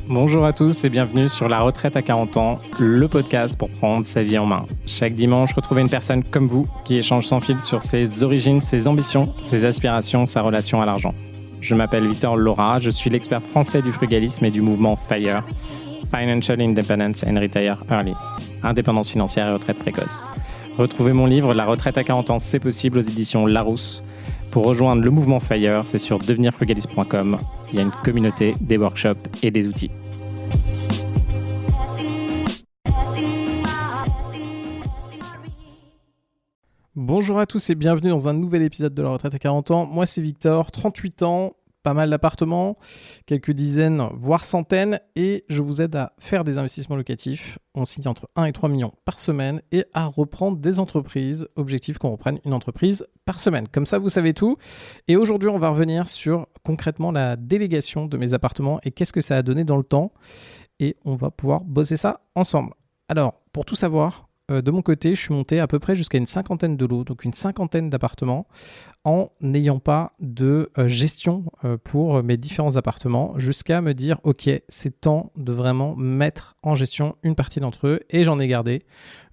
Bonjour à tous et bienvenue sur La Retraite à 40 ans, le podcast pour prendre sa vie en main. Chaque dimanche, retrouvez une personne comme vous qui échange sans fil sur ses origines, ses ambitions, ses aspirations, sa relation à l'argent. Je m'appelle Victor Laura, je suis l'expert français du frugalisme et du mouvement FIRE, Financial Independence and Retire Early, indépendance financière et retraite précoce. Retrouvez mon livre La Retraite à 40 ans, c'est possible aux éditions Larousse. Pour rejoindre le mouvement FIRE, c'est sur devenirfrugaliste.com. Il y a une communauté, des workshops et des outils. Bonjour à tous et bienvenue dans un nouvel épisode de La Retraite à 40 ans. Moi c'est Victor, 38 ans, pas mal d'appartements, quelques dizaines voire centaines et je vous aide à faire des investissements locatifs. On signe entre 1 et 3 millions par semaine et à reprendre des entreprises. Objectif qu'on reprenne une entreprise par semaine. Comme ça vous savez tout. Et aujourd'hui on va revenir sur concrètement la délégation de mes appartements et qu'est-ce que ça a donné dans le temps. Et on va pouvoir bosser ça ensemble. Alors pour tout savoir, de mon côté, je suis monté à peu près jusqu'à une cinquantaine de lots, donc une cinquantaine d'appartements, en n'ayant pas de gestion pour mes différents appartements, jusqu'à me dire, ok, c'est temps de vraiment mettre en gestion une partie d'entre eux, et j'en ai gardé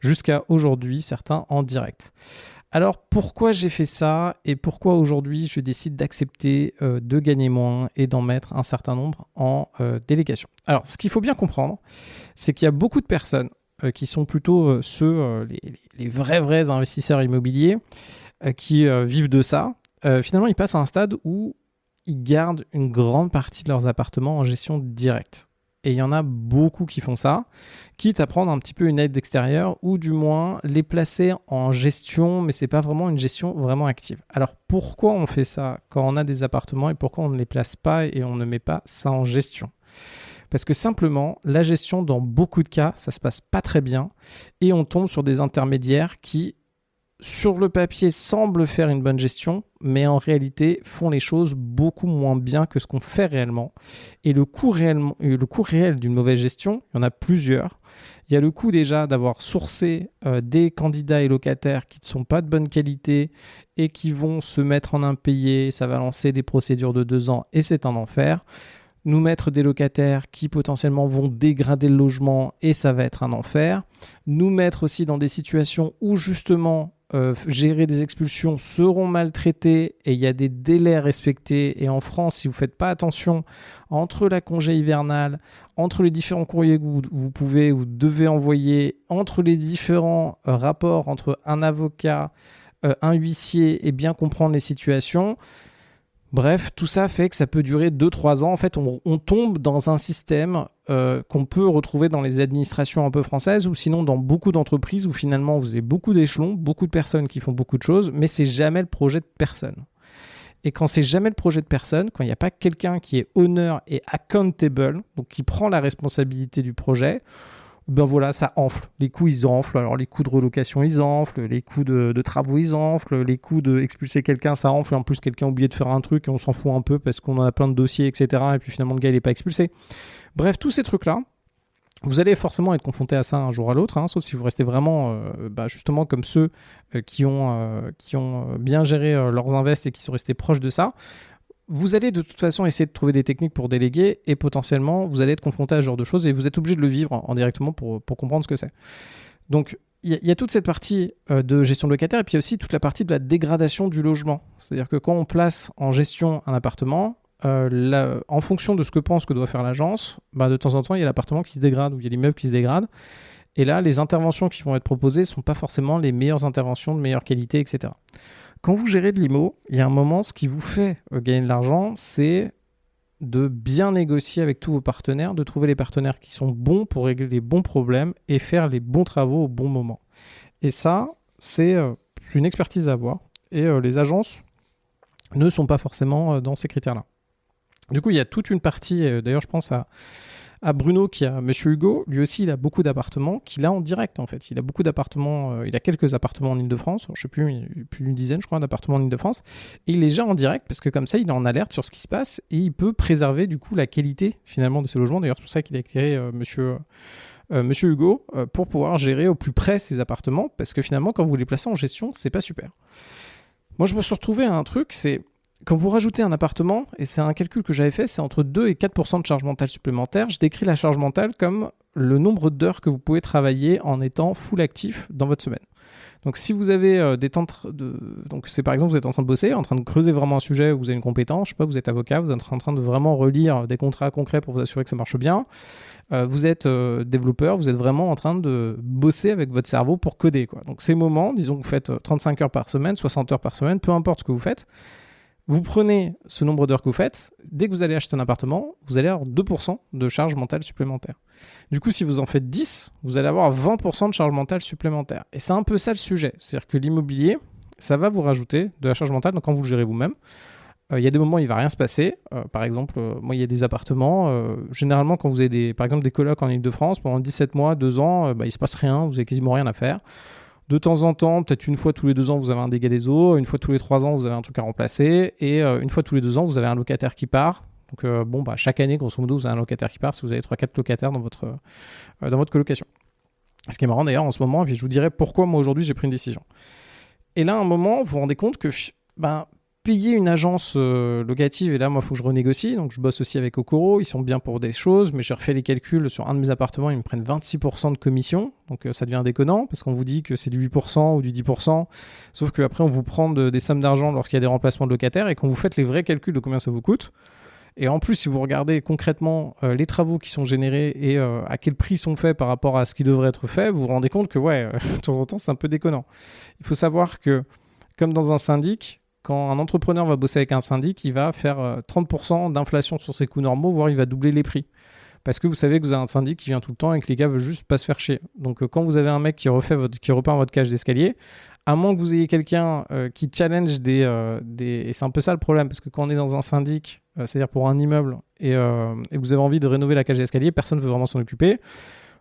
jusqu'à aujourd'hui, certains en direct. Alors pourquoi j'ai fait ça et pourquoi aujourd'hui je décide d'accepter de gagner moins et d'en mettre un certain nombre en délégation. Alors ce qu'il faut bien comprendre, c'est qu'il y a beaucoup de personnes qui sont plutôt les vrais investisseurs immobiliers qui vivent de ça. Finalement, ils passent à un stade où ils gardent une grande partie de leurs appartements en gestion directe. Et il y en a beaucoup qui font ça, quitte à prendre un petit peu une aide extérieure ou du moins les placer en gestion, mais ce n'est pas vraiment une gestion vraiment active. Alors pourquoi on fait ça quand on a des appartements et pourquoi on ne les place pas et on ne met pas ça en gestion ? Parce que simplement, la gestion, dans beaucoup de cas, ça ne se passe pas très bien et on tombe sur des intermédiaires qui, sur le papier, semblent faire une bonne gestion, mais en réalité font les choses beaucoup moins bien que ce qu'on fait réellement. Et le coût réel d'une mauvaise gestion, il y en a plusieurs. Il y a le coût déjà d'avoir sourcé des candidats et locataires qui ne sont pas de bonne qualité et qui vont se mettre en impayé. Ça va lancer des procédures de 2 ans et c'est un enfer. Nous mettre des locataires qui potentiellement vont dégrader le logement et ça va être un enfer. Nous mettre aussi dans des situations où justement gérer des expulsions seront maltraités et il y a des délais respectés. Et en France, si vous ne faites pas attention entre la congé hivernale, entre les différents courriers que vous pouvez ou devez envoyer, entre les différents rapports entre un avocat, un huissier et bien comprendre les situations. Bref, tout ça fait que ça peut durer 2-3 ans. En fait, on tombe dans un système qu'on peut retrouver dans les administrations un peu françaises ou sinon dans beaucoup d'entreprises où finalement vous avez beaucoup d'échelons, beaucoup de personnes qui font beaucoup de choses, mais c'est jamais le projet de personne. Et quand c'est jamais le projet de personne, quand il n'y a pas quelqu'un qui est owner et accountable, donc qui prend la responsabilité du projet, ben voilà, ça enfle. Les coûts, ils enflent. Alors, les coûts de relocation, ils enflent. Les coûts de travaux, ils enflent. Les coûts d'expulser quelqu'un, ça enfle. Et en plus, quelqu'un a oublié de faire un truc et on s'en fout un peu parce qu'on en a plein de dossiers, etc. Et puis finalement, le gars, il n'est pas expulsé. Bref, tous ces trucs-là, vous allez forcément être confronté à ça un jour à l'autre, sauf si vous restez vraiment justement comme ceux qui ont bien géré leurs invests et qui sont restés proches de ça. Vous allez de toute façon essayer de trouver des techniques pour déléguer et potentiellement vous allez être confronté à ce genre de choses et vous êtes obligé de le vivre indirectement pour comprendre ce que c'est. Donc il y a toute cette partie de gestion de locataire et puis il y a aussi toute la partie de la dégradation du logement. C'est-à-dire que quand on place en gestion un appartement, en fonction de ce que doit faire l'agence, de temps en temps il y a l'appartement qui se dégrade ou il y a l'immeuble qui se dégrade. Et là, les interventions qui vont être proposées ne sont pas forcément les meilleures interventions de meilleure qualité, etc. Quand vous gérez de l'IMO, il y a un moment, ce qui vous fait gagner de l'argent, c'est de bien négocier avec tous vos partenaires, de trouver les partenaires qui sont bons pour régler les bons problèmes et faire les bons travaux au bon moment. Et ça, c'est une expertise à avoir. Et les agences ne sont pas forcément dans ces critères-là. Du coup, il y a toute une partie, d'ailleurs je pense à Bruno qui a Monsieur Hugo, lui aussi il a beaucoup d'appartements qu'il a en direct en fait. Il a beaucoup d'appartements, il a quelques appartements en Ile-de-France, je ne sais plus, plus une dizaine je crois d'appartements en Ile-de-France, et il les gère en direct parce que comme ça il est en alerte sur ce qui se passe et il peut préserver du coup la qualité finalement de ses logements. D'ailleurs c'est pour ça qu'il a créé Monsieur Hugo pour pouvoir gérer au plus près ses appartements parce que finalement quand vous les placez en gestion c'est pas super. Moi je me suis retrouvé à un truc, c'est Quand vous rajoutez un appartement, et c'est un calcul que j'avais fait, c'est entre 2 et 4% de charge mentale supplémentaire. Je décris la charge mentale comme le nombre d'heures que vous pouvez travailler en étant full actif dans votre semaine. Donc si vous avez des temps donc c'est par exemple vous êtes en train de bosser, en train de creuser vraiment un sujet, vous avez une compétence, je sais pas, vous êtes avocat, vous êtes en train de vraiment relire des contrats concrets pour vous assurer que ça marche bien. Vous êtes développeur, vous êtes vraiment en train de bosser avec votre cerveau pour coder, quoi. Donc ces moments, disons que vous faites 35 heures par semaine, 60 heures par semaine, peu importe ce que vous faites, vous prenez ce nombre d'heures que vous faites, dès que vous allez acheter un appartement, vous allez avoir 2% de charge mentale supplémentaire. Du coup, si vous en faites 10, vous allez avoir 20% de charge mentale supplémentaire. Et c'est un peu ça le sujet. C'est-à-dire que l'immobilier, ça va vous rajouter de la charge mentale, donc quand vous le gérez vous-même. Il y a des moments où il ne va rien se passer. Par exemple, moi, il y a des appartements. Généralement, quand vous avez par exemple des colocs en Ile-de-France, pendant 17 mois, 2 ans, il ne se passe rien, vous n'avez quasiment rien à faire. De temps en temps, peut-être une fois tous les 2 ans, vous avez un dégât des eaux. Une fois tous les 3 ans, vous avez un truc à remplacer. Et une fois tous les 2 ans, vous avez un locataire qui part. Donc, chaque année, grosso modo, vous avez un locataire qui part si vous avez 3-4 locataires dans votre colocation. Ce qui est marrant d'ailleurs en ce moment, et puis je vous dirai pourquoi moi aujourd'hui j'ai pris une décision. Et là, à un moment, vous vous rendez compte que payer une agence locative, et là, moi, il faut que je renégocie. Donc, je bosse aussi avec Okoro. Ils sont bien pour des choses, mais j'ai refait les calculs sur un de mes appartements. Ils me prennent 26% de commission. Donc, ça devient déconnant parce qu'on vous dit que c'est du 8% ou du 10%. Sauf qu'après, on vous prend des sommes d'argent lorsqu'il y a des remplacements de locataires et quand vous faites les vrais calculs de combien ça vous coûte. Et en plus, si vous regardez concrètement les travaux qui sont générés et à quel prix sont faits par rapport à ce qui devrait être fait, vous vous rendez compte que, de temps en temps, c'est un peu déconnant. Il faut savoir que, comme dans un syndic, quand un entrepreneur va bosser avec un syndic, il va faire 30% d'inflation sur ses coûts normaux, voire il va doubler les prix. Parce que vous savez que vous avez un syndic qui vient tout le temps et que les gars veulent juste pas se faire chier. Donc quand vous avez un mec qui repeint votre cage d'escalier, à moins que vous ayez quelqu'un qui challenge et c'est un peu ça le problème, parce que quand on est dans un syndic, c'est-à-dire pour un immeuble, et vous avez envie de rénover la cage d'escalier, personne ne veut vraiment s'en occuper.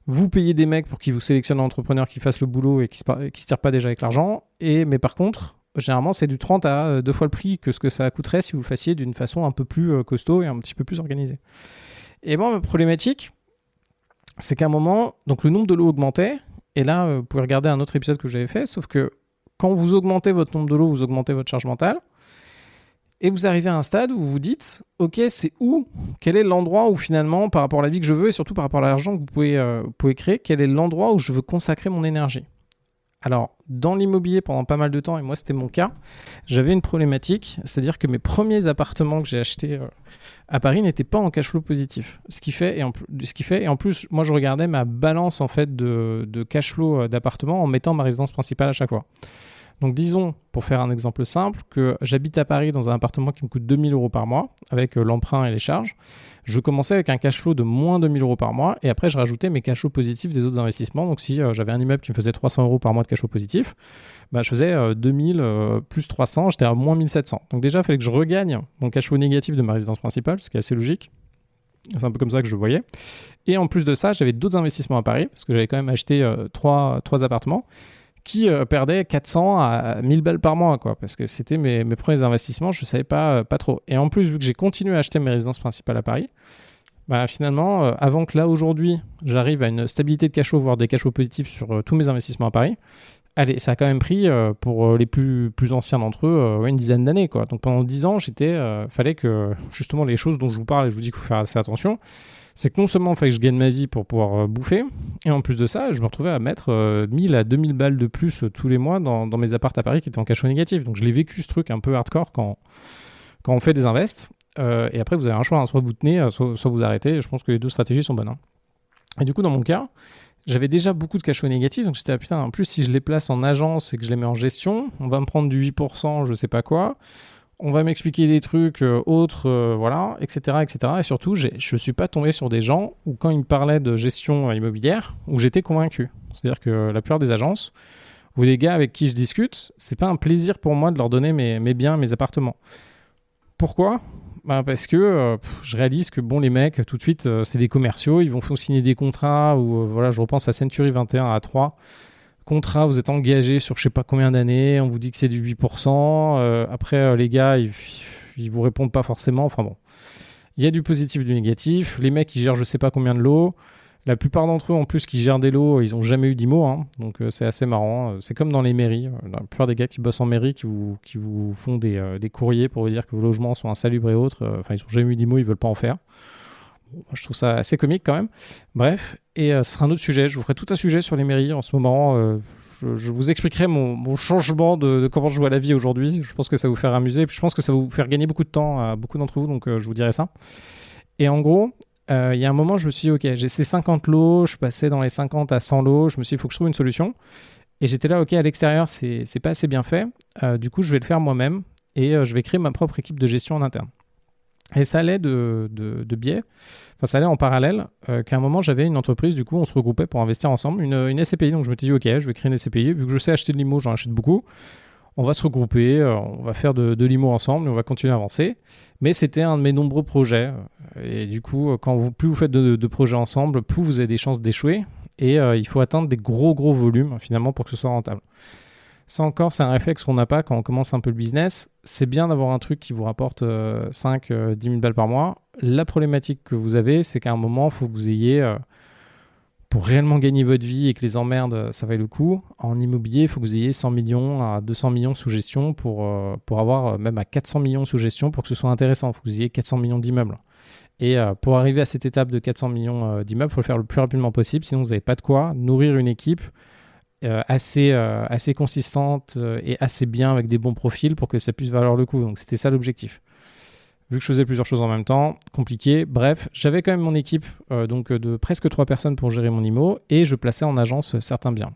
Vous payez des mecs pour qu'ils vous sélectionnent un entrepreneur qui fasse le boulot et qui se tire pas déjà avec l'argent. Mais par contre, généralement, c'est du 30 à 2 fois le prix que ce que ça coûterait si vous le fassiez d'une façon un peu plus costaud et un petit peu plus organisée. Et bon, ma problématique, c'est qu'à un moment, donc le nombre de lots augmentait. Et là, vous pouvez regarder un autre épisode que j'avais fait, sauf que quand vous augmentez votre nombre de lots, vous augmentez votre charge mentale. Et vous arrivez à un stade où vous vous dites, ok, c'est où ? Quel est l'endroit où finalement, par rapport à la vie que je veux et surtout par rapport à l'argent que vous pouvez créer, quel est l'endroit où je veux consacrer mon énergie ? Alors, dans l'immobilier, pendant pas mal de temps, et moi c'était mon cas, j'avais une problématique, c'est-à-dire que mes premiers appartements que j'ai achetés à Paris n'étaient pas en cash flow positif. Ce qui fait, et en plus, moi je regardais ma balance en fait de cash flow d'appartement en mettant ma résidence principale à chaque fois. Donc disons, pour faire un exemple simple, que j'habite à Paris dans un appartement qui me coûte 2 000 € par mois, avec l'emprunt et les charges. Je commençais avec un cash flow de moins 2 000 € par mois, et après je rajoutais mes cash flows positifs des autres investissements. Donc si j'avais un immeuble qui me faisait 300 € par mois de cash flow positif, je faisais 2 000 plus 300, j'étais à moins 1 700. Donc déjà, il fallait que je regagne mon cash flow négatif de ma résidence principale, ce qui est assez logique. C'est un peu comme ça que je le voyais. Et en plus de ça, j'avais d'autres investissements à Paris, parce que j'avais quand même acheté 3 appartements, qui perdait 400 à 1000 balles par mois, quoi, parce que c'était mes premiers investissements, je ne savais pas trop. Et en plus, vu que j'ai continué à acheter mes résidences principales à Paris, finalement, avant que là, aujourd'hui, j'arrive à une stabilité de cash flow, voire des cash flows positifs sur tous mes investissements à Paris, allez, ça a quand même pris, pour les plus anciens d'entre eux, une dizaine d'années, quoi. Donc pendant 10 ans, fallait que, justement, les choses dont je vous parle, et je vous dis qu'il faut faire assez attention, c'est que non seulement il fallait que je gagne ma vie pour pouvoir bouffer, et en plus de ça, je me retrouvais à mettre 1000 à 2000 balles de plus tous les mois dans mes apparts à Paris qui étaient en cash flow négatif. Donc je l'ai vécu ce truc un peu hardcore quand on fait des invests. Et après, vous avez un choix, hein, soit vous tenez, soit vous arrêtez. Je pense que les deux stratégies sont bonnes. Hein. Et du coup, dans mon cas, j'avais déjà beaucoup de cash flow négatif. Donc j'étais putain, en plus, si je les place en agence et que je les mets en gestion, on va me prendre du 8%, je sais pas quoi. On va m'expliquer des trucs autres, voilà, etc., etc. Et surtout, je ne suis pas tombé sur des gens où, quand ils me parlaient de gestion immobilière, où j'étais convaincu. C'est-à-dire que la plupart des agences ou des gars avec qui je discute, c'est pas un plaisir pour moi de leur donner mes biens, mes appartements. Pourquoi ? Parce que je réalise que les mecs, tout de suite, c'est des commerciaux. Ils vont signer des contrats où, voilà, je repense à Century 21 à 3. Contrat, vous êtes engagé sur je sais pas combien d'années, on vous dit que c'est du 8%, après les gars ils vous répondent pas forcément, enfin bon. Il y a du positif, du négatif, les mecs ils gèrent je sais pas combien de lots, La plupart d'entre eux, en plus, qui gèrent des lots, ils n'ont jamais eu d'IMO, hein, donc c'est assez marrant. C'est comme dans les mairies. La plupart des gars qui bossent en mairie, qui vous font des courriers pour vous dire que vos logements sont insalubres et autres, ils n'ont jamais eu d'IMO, ils ne veulent pas en faire. Bon, moi, je trouve ça assez comique quand même. Bref, et ce sera un autre sujet. Je vous ferai tout un sujet sur les mairies en ce moment. Je vous expliquerai mon changement de comment je vois la vie aujourd'hui. Je pense que ça va vous faire amuser. Et puis je pense que ça va vous faire gagner beaucoup de temps à beaucoup d'entre vous, donc je vous dirai ça. Et en gros, il y a un moment, je me suis dit, ok, j'ai ces 50 lots, je passais dans les 50 à 100 lots, je me suis dit, il faut que je trouve une solution. Et j'étais là, ok, à l'extérieur, c'est pas assez bien fait. Du coup, je vais le faire moi-même et je vais créer ma propre équipe de gestion en interne. Et ça allait de biais, enfin ça allait en parallèle, qu'à un moment, j'avais une entreprise, du coup, on se regroupait pour investir ensemble, une SCPI. Donc je me suis dit, ok, je vais créer une SCPI, vu que je sais acheter de l'IMO, j'en achète beaucoup. On va se regrouper, on va faire de l'IMO ensemble et on va continuer à avancer. Mais c'était un de mes nombreux projets. Et du coup, plus vous faites de projets ensemble, plus vous avez des chances d'échouer. Et il faut atteindre des gros volumes finalement pour que ce soit rentable. Ça encore, c'est un réflexe qu'on n'a pas quand on commence un peu le business. C'est bien d'avoir un truc qui vous rapporte 5, 10 000 balles par mois. La problématique que vous avez, c'est qu'à un moment, il faut que vous ayez... pour réellement gagner votre vie et que les emmerdes, ça vaille le coup, en immobilier, il faut que vous ayez 100 millions à 200 millions sous gestion pour avoir même à 400 millions sous gestion pour que ce soit intéressant. Il faut que vous ayez 400 millions d'immeubles. Et pour arriver à cette étape de 400 millions d'immeubles, il faut le faire le plus rapidement possible. Sinon, vous n'avez pas de quoi nourrir une équipe assez consistante et assez bien avec des bons profils pour que ça puisse valoir le coup. Donc, c'était ça l'objectif. Vu que je faisais plusieurs choses en même temps, compliqué. Bref, j'avais quand même mon équipe de presque 3 personnes pour gérer mon IMO et je plaçais en agence certains biens.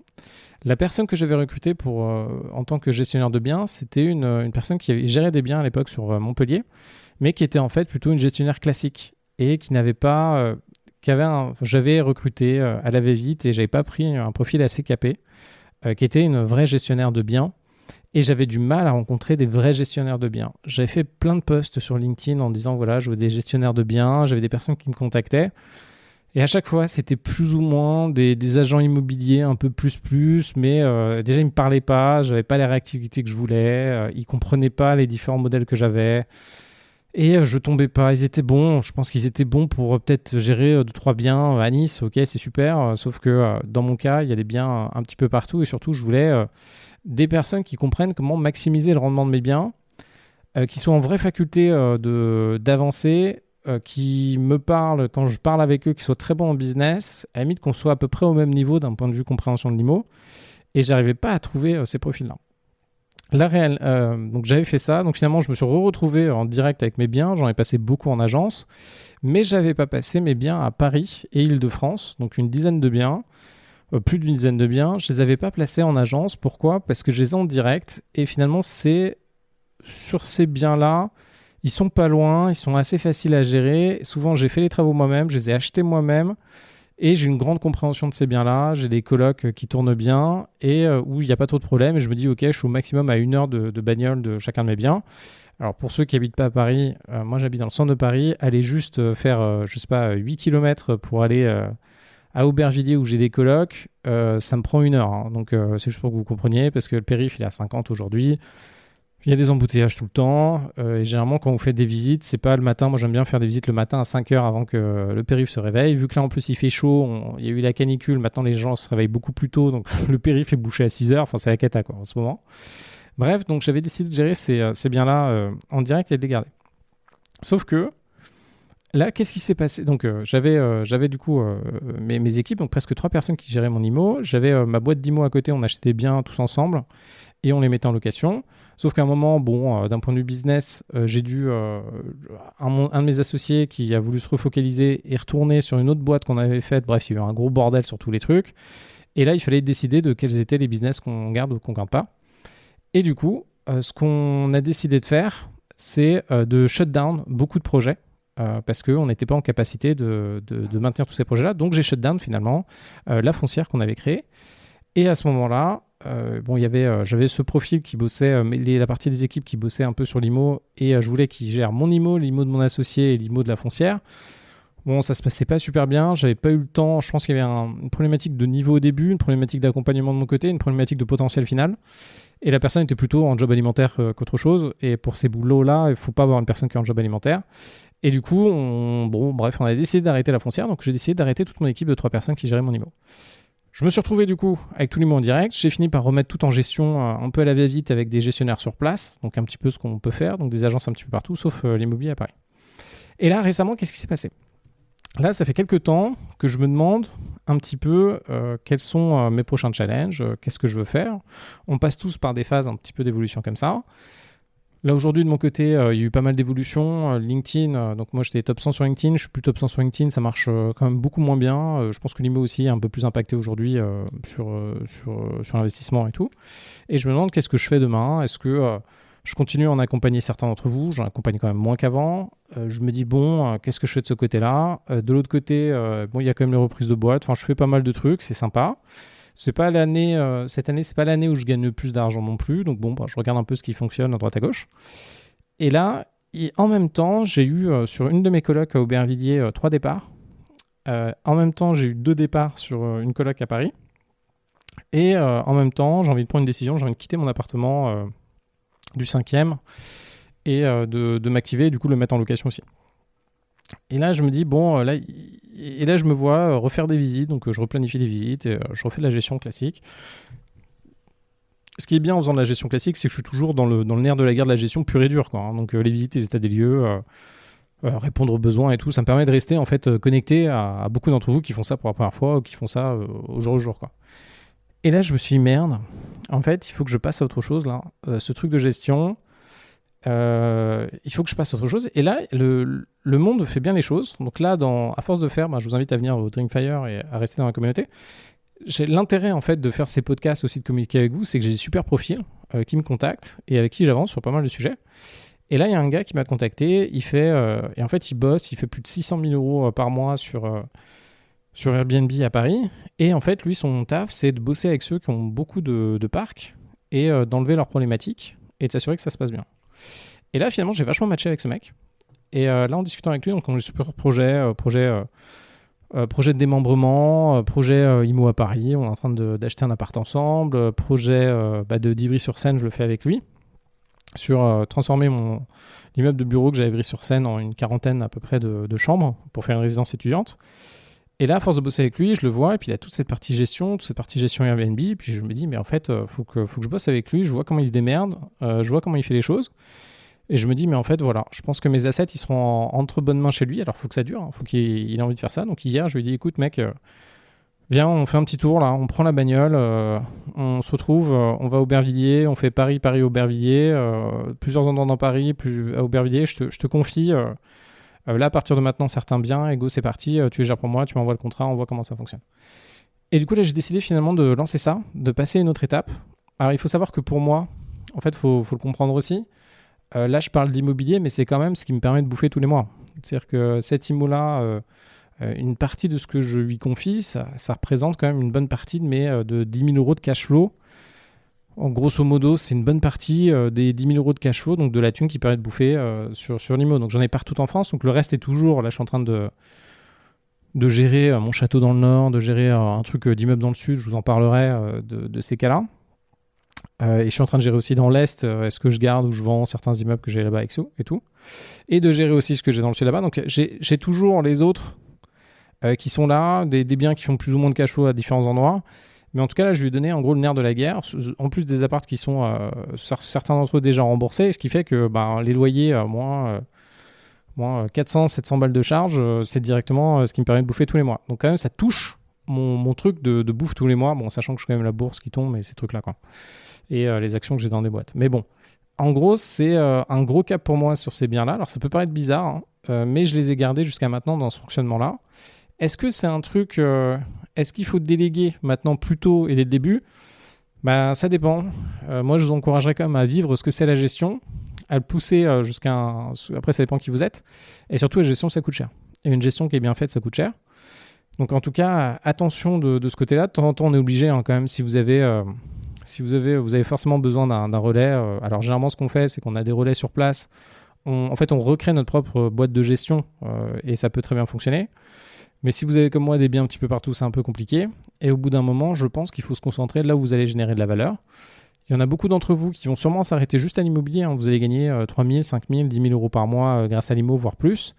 La personne que j'avais recrutée en tant que gestionnaire de biens, c'était une personne qui gérait des biens à l'époque sur Montpellier, mais qui était en fait plutôt une gestionnaire classique et qui n'avait pas... j'avais recruté à la va-vite et j'avais pas pris un profil assez capé, qui était une vraie gestionnaire de biens. Et j'avais du mal à rencontrer des vrais gestionnaires de biens. J'avais fait plein de posts sur LinkedIn en disant, voilà, je veux des gestionnaires de biens. J'avais des personnes qui me contactaient. Et à chaque fois, c'était plus ou moins des agents immobiliers un peu plus, mais déjà, ils ne me parlaient pas. Je n'avais pas les réactivités que je voulais. Ils ne comprenaient pas les différents modèles que j'avais. Et je tombais pas. Ils étaient bons. Je pense qu'ils étaient bons pour peut-être gérer 2-3 biens à Nice. Ok, c'est super. Sauf que dans mon cas, il y a des biens un petit peu partout. Et surtout, je voulais... des personnes qui comprennent comment maximiser le rendement de mes biens, qui sont en vraie faculté d'avancer, qui me parlent quand je parle avec eux, qui soient très bons en business, à la limite qu'on soit à peu près au même niveau d'un point de vue compréhension de l'IMO, et je n'arrivais pas à trouver ces profils-là. Donc j'avais fait ça, donc finalement je me suis retrouvé en direct avec mes biens, j'en ai passé beaucoup en agence, mais je n'avais pas passé mes biens à Paris et Île-de-France, donc une dizaine de biens, plus d'une dizaine de biens, je ne les avais pas placés en agence. Pourquoi ? Parce que je les ai en direct et finalement, c'est sur ces biens-là, ils sont pas loin, ils sont assez faciles à gérer. Souvent, j'ai fait les travaux moi-même, je les ai achetés moi-même et j'ai une grande compréhension de ces biens-là. J'ai des colocs qui tournent bien et où il n'y a pas trop de problèmes. Et je me dis, ok, je suis au maximum à 1 heure de bagnole de chacun de mes biens. Alors, pour ceux qui n'habitent pas à Paris, moi, j'habite dans le centre de Paris. Allez juste faire, 8 km pour aller... à Aubervilliers où j'ai des colocs, ça me prend 1 heure. Hein. Donc, c'est juste pour que vous compreniez, parce que le périph' il est à 50 aujourd'hui. Il y a des embouteillages tout le temps. Et généralement, quand vous faites des visites, c'est pas le matin. Moi, j'aime bien faire des visites le matin à 5 heures avant que le périph' se réveille. Vu que là, en plus, il fait chaud, il y a eu la canicule. Maintenant, les gens se réveillent beaucoup plus tôt. Donc, le périph' est bouché à 6 heures. Enfin, c'est la cata, quoi, en ce moment. Bref, donc, j'avais décidé de gérer ces biens-là en direct et de les garder. Sauf que, là, qu'est-ce qui s'est passé ? Donc, j'avais du coup mes équipes, donc presque 3 personnes qui géraient mon IMO. J'avais ma boîte d'IMO à côté, on achetait des biens tous ensemble et on les mettait en location. Sauf qu'à un moment, d'un point de vue business, j'ai dû... un de mes associés qui a voulu se refocaliser et retourner sur une autre boîte qu'on avait faite. Bref, il y a eu un gros bordel sur tous les trucs. Et là, il fallait décider de quels étaient les business qu'on garde ou qu'on garde pas. Et du coup, ce qu'on a décidé de faire, c'est de shut down beaucoup de projets. Parce qu'on n'était pas en capacité de maintenir tous ces projets-là. Donc, j'ai shut down finalement la foncière qu'on avait créée. Et à ce moment-là, j'avais ce profil qui bossait, la partie des équipes qui bossait un peu sur l'IMO, et je voulais qu'il gère mon IMO, l'IMO de mon associé et l'IMO de la foncière. Bon, ça se passait pas super bien, j'avais pas eu le temps. Je pense qu'il y avait une problématique de niveau au début, une problématique d'accompagnement de mon côté, une problématique de potentiel final. Et la personne était plutôt en job alimentaire qu'autre chose. Et pour ces boulots-là, il ne faut pas avoir une personne qui est en job alimentaire. Et du coup, on a décidé d'arrêter la foncière. Donc, j'ai décidé d'arrêter toute mon équipe de 3 personnes qui géraient mon IMO. Je me suis retrouvé du coup avec tout l'IMO en direct. J'ai fini par remettre tout en gestion un peu à la va-vite avec des gestionnaires sur place. Donc, un petit peu ce qu'on peut faire. Donc, des agences un petit peu partout, sauf l'immobilier à Paris. Et là, récemment, qu'est-ce qui s'est passé ? Là, ça fait quelques temps que je me demande un petit peu quels sont mes prochains challenges, qu'est-ce que je veux faire. On passe tous par des phases un petit peu d'évolution comme ça. Là, aujourd'hui, de mon côté, il y a eu pas mal d'évolutions. LinkedIn, donc moi, j'étais top 100 sur LinkedIn. Je suis plus top 100 sur LinkedIn. Ça marche quand même beaucoup moins bien. Je pense que l'IMO aussi est un peu plus impacté aujourd'hui sur l'investissement et tout. Et je me demande qu'est-ce que je fais demain. Est-ce que je continue à en accompagner certains d'entre vous? J'en accompagne quand même moins qu'avant. Je me dis, qu'est-ce que je fais de ce côté-là? De l'autre côté, il y a quand même les reprises de boîte. Enfin, je fais pas mal de trucs. C'est sympa. C'est pas l'année, cette année, c'est pas l'année où je gagne le plus d'argent non plus. Donc je regarde un peu ce qui fonctionne à droite à gauche. Et là, en même temps, j'ai eu sur une de mes colocs à Aubervilliers 3 départs. En même temps, j'ai eu 2 départs sur une coloc à Paris. Et en même temps, j'ai envie de prendre une décision. J'ai envie de quitter mon appartement du 5e et de m'activer et du coup le mettre en location aussi. Et là, je me dis, là, je me vois refaire des visites, donc je replanifie des visites et je refais de la gestion classique. Ce qui est bien en faisant de la gestion classique, c'est que je suis toujours dans le nerf de la guerre de la gestion pure et dure, quoi, hein. Donc les visites, les états des lieux, répondre aux besoins et tout, ça me permet de rester en fait connecté à beaucoup d'entre vous qui font ça pour la première fois ou qui font ça au jour le jour, quoi. Et là, je me suis dit, merde, en fait, il faut que je passe à autre chose, là. Ce truc de gestion, il faut que je passe à autre chose. Et là, le monde fait bien les choses. Donc là, à force de faire, je vous invite à venir au Dreamfire et à rester dans la communauté. J'ai l'intérêt, en fait, de faire ces podcasts aussi, de communiquer avec vous, c'est que j'ai des super profils qui me contactent et avec qui j'avance sur pas mal de sujets. Et là, il y a un gars qui m'a contacté, et en fait, il bosse, il fait plus de 600 000 euros par mois sur Airbnb à Paris. Et en fait, lui, son taf, c'est de bosser avec ceux qui ont beaucoup de parcs et d'enlever leurs problématiques et de s'assurer que ça se passe bien. Et là, finalement, j'ai vachement matché avec ce mec. Et là, en discutant avec lui, donc on a des super projet de démembrement, projet IMO à Paris, on est en train d'acheter un appart ensemble, projet de d'Ivry-sur-Seine, je le fais avec lui, sur transformer l'immeuble de bureau que j'avais à Ivry-sur-Seine en une 40aine à peu près de chambres pour faire une résidence étudiante. Et là, à force de bosser avec lui, je le vois, et puis il a toute cette partie gestion Airbnb, et puis je me dis, mais en fait, faut que je bosse avec lui, je vois comment il se démerde, je vois comment il fait les choses, et je me dis, mais en fait, voilà, je pense que mes assets, ils seront entre bonnes mains chez lui, alors il faut que ça dure, il faut qu'il ait envie de faire ça. Donc hier, je lui ai dit, écoute mec, viens, on fait un petit tour, là, on prend la bagnole, on se retrouve, on va à Aubervilliers, on fait Paris-Aubervilliers, plusieurs endroits dans Paris, à Aubervilliers, je te confie... là, à partir de maintenant, certains biens, et go, c'est parti, tu les gères pour moi, tu m'envoies le contrat, on voit comment ça fonctionne. Et du coup, là, j'ai décidé finalement de lancer ça, de passer à une autre étape. Alors, il faut savoir que pour moi, en fait, faut le comprendre aussi. Là, je parle d'immobilier, mais c'est quand même ce qui me permet de bouffer tous les mois. C'est-à-dire que cet IMO-là, une partie de ce que je lui confie, ça représente quand même une bonne partie de 10 000 euros de cash flow. En grosso modo, c'est une bonne partie des 10 000 euros de cash flow, donc de la thune qui permet de bouffer sur l'IMO. Donc j'en ai partout en France, donc le reste est toujours, là je suis en train de gérer mon château dans le nord, de gérer un truc d'immeuble dans le sud, je vous en parlerai de ces cas-là. Et je suis en train de gérer aussi dans l'est, est-ce que je garde ou je vends certains immeubles que j'ai là-bas et tout. Et de gérer aussi ce que j'ai dans le sud là-bas. Donc j'ai toujours les autres qui sont là, des biens qui font plus ou moins de cash flow à différents endroits. Mais en tout cas, là, je lui ai donné en gros le nerf de la guerre, en plus des apparts qui sont certains d'entre eux déjà remboursés, ce qui fait que les loyers, moins 400, 700 balles de charge, c'est directement ce qui me permet de bouffer tous les mois. Donc quand même, ça touche mon truc de bouffe tous les mois, sachant que je suis quand même la bourse qui tombe et ces trucs-là, quoi. Et les actions que j'ai dans des boîtes. Mais bon, en gros, c'est un gros cap pour moi sur ces biens-là. Alors ça peut paraître bizarre, hein, mais je les ai gardés jusqu'à maintenant dans ce fonctionnement-là. Est-ce que c'est un truc... Est-ce qu'il faut déléguer maintenant plus tôt et dès le début ? Ça dépend. Moi, je vous encouragerais quand même à vivre ce que c'est la gestion, à le pousser jusqu'à Après, ça dépend qui vous êtes. Et surtout, la gestion, ça coûte cher. Et une gestion qui est bien faite, ça coûte cher. Donc, en tout cas, attention de ce côté-là. De temps en temps, on est obligé, quand même, si vous avez forcément besoin d'un relais. Alors, généralement, ce qu'on fait, c'est qu'on a des relais sur place. On recrée notre propre boîte de gestion et ça peut très bien fonctionner. Mais si vous avez comme moi des biens un petit peu partout, c'est un peu compliqué. Et au bout d'un moment, je pense qu'il faut se concentrer là où vous allez générer de la valeur. Il y en a beaucoup d'entre vous qui vont sûrement s'arrêter juste à l'immobilier. Vous allez gagner 3 000, 5 000, 10 000 euros par mois grâce à l'IMO, voire plus.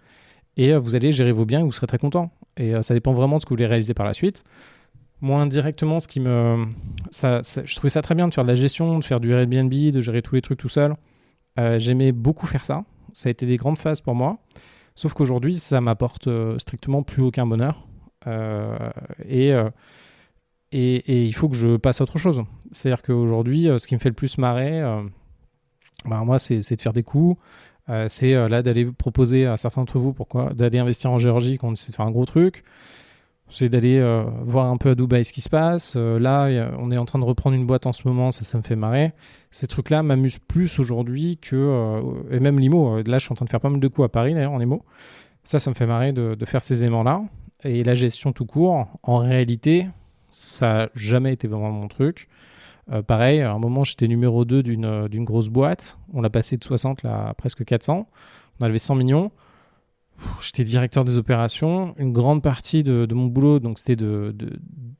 Et vous allez gérer vos biens et vous serez très content. Et ça dépend vraiment de ce que vous voulez réaliser par la suite. Moi, indirectement, je trouvais ça très bien de faire de la gestion, de faire du Airbnb, de gérer tous les trucs tout seul. J'aimais beaucoup faire ça. Ça a été des grandes phases pour moi. Sauf qu'aujourd'hui, ça m'apporte strictement plus aucun bonheur. Et il faut que je passe à autre chose. C'est-à-dire qu'aujourd'hui, ce qui me fait le plus marrer, moi, c'est de faire des coups. C'est là d'aller proposer à certains d'entre vous d'aller investir en Géorgie quand on essaie de faire un gros truc. C'est d'aller voir un peu à Dubaï ce qui se passe. Là, on est en train de reprendre une boîte en ce moment, ça me fait marrer. Ces trucs-là m'amusent plus aujourd'hui et même l'IMO. Là, je suis en train de faire pas mal de coups à Paris, d'ailleurs, en IMO. Ça me fait marrer de faire ces éléments-là. Et la gestion tout court, en réalité, ça n'a jamais été vraiment mon truc. Pareil, à un moment, j'étais numéro 2 d'une grosse boîte. On l'a passé de 60 à presque 400. On a levé 100 millions. J'étais directeur des opérations. Une grande partie de mon boulot, donc c'était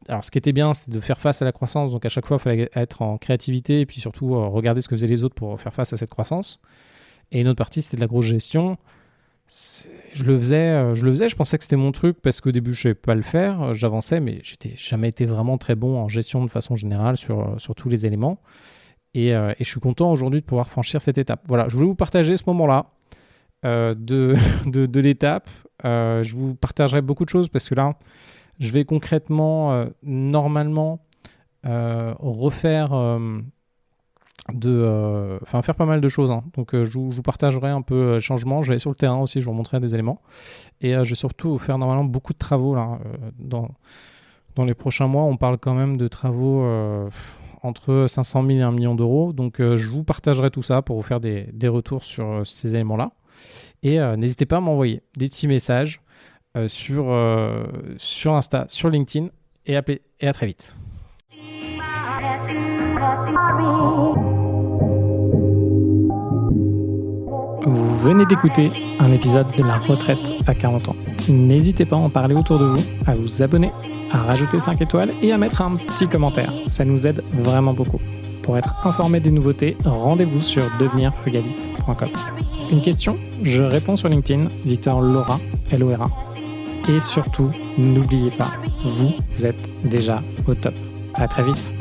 alors, ce qui était bien, c'était de faire face à la croissance. Donc, à chaque fois, il fallait être en créativité et puis surtout regarder ce que faisaient les autres pour faire face à cette croissance. Et une autre partie, c'était de la grosse gestion. Je le faisais, je pensais que c'était mon truc parce qu'au début, je ne savais pas le faire. J'avançais, mais je n'ai jamais été vraiment très bon en gestion de façon générale sur tous les éléments. Et je suis content aujourd'hui de pouvoir franchir cette étape. Voilà, je voulais vous partager ce moment-là. De l'étape. Je vous partagerai beaucoup de choses parce que là, je vais concrètement, normalement, refaire faire pas mal de choses. Donc, je vous partagerai un peu le changement. Je vais aller sur le terrain aussi, je vous montrerai des éléments. Et je vais surtout faire normalement beaucoup de travaux là, dans les prochains mois. On parle quand même de travaux entre 500 000 et 1 million d'euros. Donc, je vous partagerai tout ça pour vous faire des retours sur ces éléments-là. Et n'hésitez pas à m'envoyer des petits messages sur Insta, sur LinkedIn et à très vite. Vous venez d'écouter un épisode de La Retraite à 40 ans. N'hésitez pas à en parler autour de vous, à vous abonner, à rajouter 5 étoiles et à mettre un petit commentaire. Ça nous aide vraiment beaucoup. Pour être informé des nouveautés, rendez-vous sur devenirfrugaliste.com. Une question, je réponds sur LinkedIn, Victor Lora, L-O-R-A. Et surtout, n'oubliez pas, vous êtes déjà au top. À très vite.